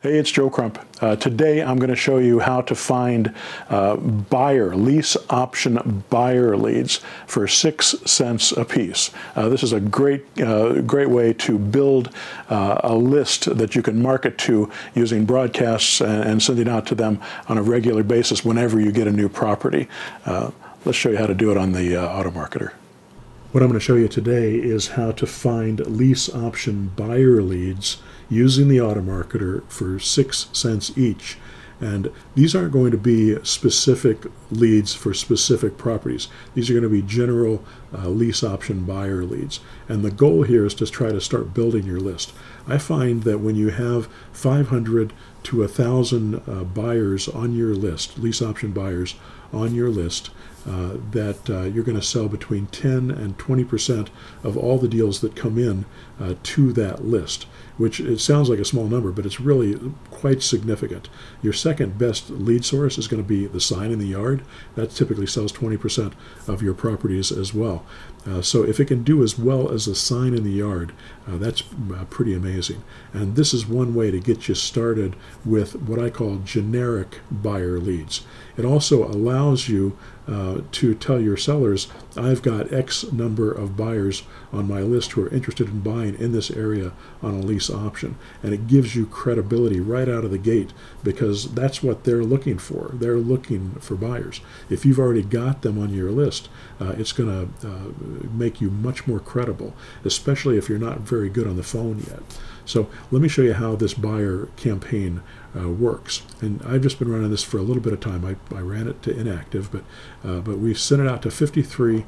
Hey, it's Joe Crump. Today I'm going to show you how to find lease option buyer leads for 6 cents a piece. This is a great way to build a list that you can market to using broadcasts and sending out to them on a regular basis whenever you get a new property. Let's show you how to do it on the AutoMarketer. What I'm going to show you today is how to find lease option buyer leads using the AutoMarketer for 6 cents each. And these aren't going to be specific leads for specific properties. These are going to be general lease option buyer leads. And the goal here is to try to start building your list. I find that when you have 500 to 1,000 buyers on your list, lease option buyers on your list, you're going to sell between 10 and 20% of all the deals that come in to that list, which it sounds like a small number, but it's really quite significant. Your second best lead source is going to be the sign in the yard. That typically sells 20% of your properties as well. So if it can do as well as a sign in the yard, that's pretty amazing. And this is one way to get you started with what I call generic buyer leads. It also allows you to tell your sellers, I've got X number of buyers on my list who are interested in buying in this area on a lease option. And it gives you credibility right out of the gate because that's what they're looking for. They're looking for buyers. If you've already got them on your list, it's going to make you much more credible, especially if you're not very good on the phone yet. So let me show you how this buyer campaign works. And I've just been running this for a little bit of time. I ran it to inactive, but we sent it out to 53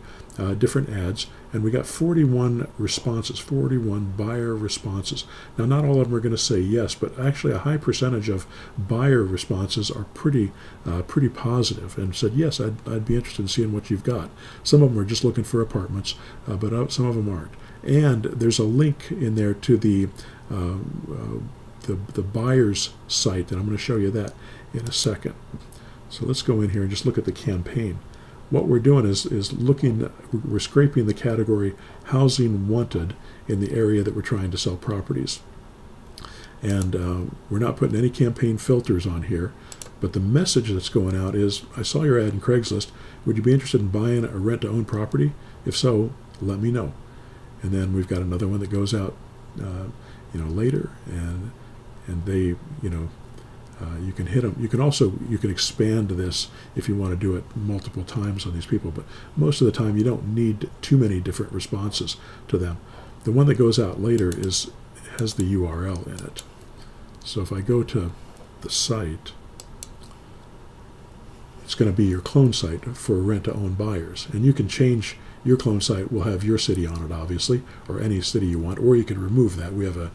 different ads, and we got 41 responses, 41 buyer responses. Now, not all of them are going to say yes, but actually a high percentage of buyer responses are pretty positive and said, yes, I'd be interested in seeing what you've got. Some of them are just looking for apartments, but some of them aren't. And there's a link in there to the buyer's site, and I'm going to show you that in a second. So let's go in here and just look at the campaign. What we're doing is we're scraping the category housing wanted in the area that we're trying to sell properties. And we're not putting any campaign filters on here, but the message that's going out is, I saw your ad in Craigslist. Would you be interested in buying a rent-to-own property? If so, let me know. And then we've got another one that goes out later, and they, you can hit them. You can expand this if you want to do it multiple times on these people, but most of the time you don't need too many different responses to them. The one that goes out later has the URL in it. So if I go to the site, it's going to be your clone site for rent-to-own buyers, and you can change. Your clone site will have your city on it, obviously, or any city you want, or you can remove that. We have a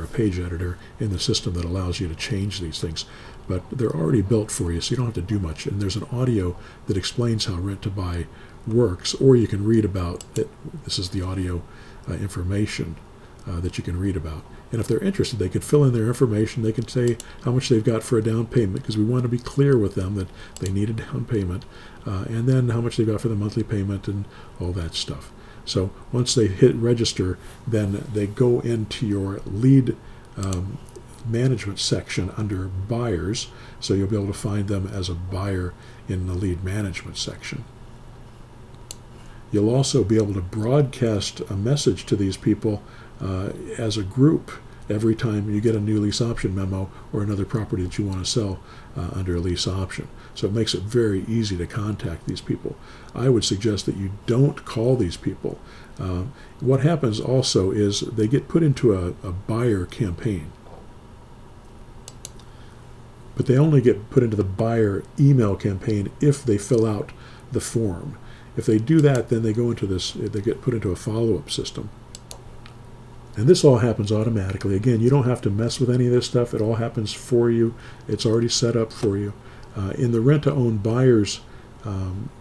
page editor in the system that allows you to change these things. But they're already built for you, so you don't have to do much. And there's an audio that explains how Rent2Buy works, or you can read about it. This is the audio information that you can read about. And if they're interested, they could fill in their information. They can say how much they've got for a down payment, because we want to be clear with them that they need a down payment, and then how much they've got for the monthly payment and all that stuff. So once they hit register, then they go into your lead management section under buyers, so you'll be able to find them as a buyer in the lead management section. You'll also be able to broadcast a message to these people as a group every time you get a new lease option memo or another property that you want to sell under a lease option. So it makes it very easy to contact these people. I would suggest that you don't call these people. What happens also is they get put into a buyer campaign, but they only get put into the buyer email campaign if they fill out the form. If they do that, then they go into this, they get put into a follow-up system. And this all happens automatically. Again, you don't have to mess with any of this stuff. It all happens for you. It's already set up for you. In the rent-to-own buyers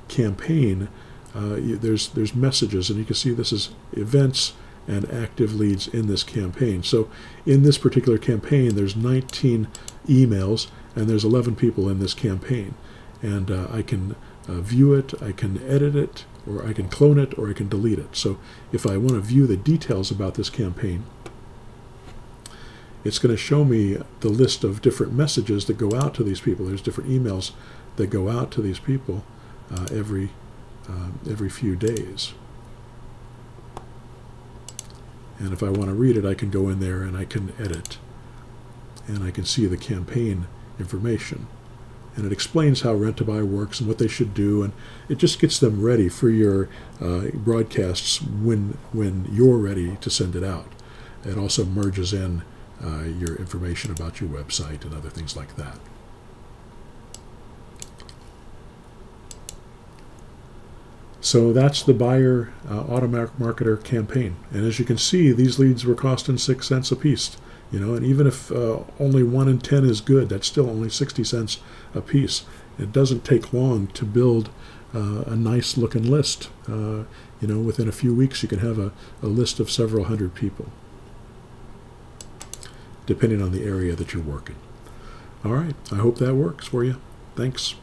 campaign, there's messages, and you can see this is events and active leads in this campaign. So in this particular campaign, there's 19 emails, and there's 11 people in this campaign. And I can view it, I can edit it, or I can clone it, or I can delete it. So if I want to view the details about this campaign, it's going to show me the list of different messages that go out to these people. There's different emails that go out to these people every few days. And if I want to read it, I can go in there and I can edit. And I can see the campaign information. And it explains how Rent-A-Buy works and what they should do. And it just gets them ready for your broadcasts when you're ready to send it out. It also merges in your information about your website and other things like that. So that's the Buyer Auto Marketer campaign. And as you can see, these leads were costing 6 cents a piece. You know, and even if only 1 in 10 is good, that's still only 60 cents a piece. It doesn't take long to build a nice looking list. You know, within a few weeks you can have a list of several hundred people, depending on the area that you're working. All right, I hope that works for you. Thanks.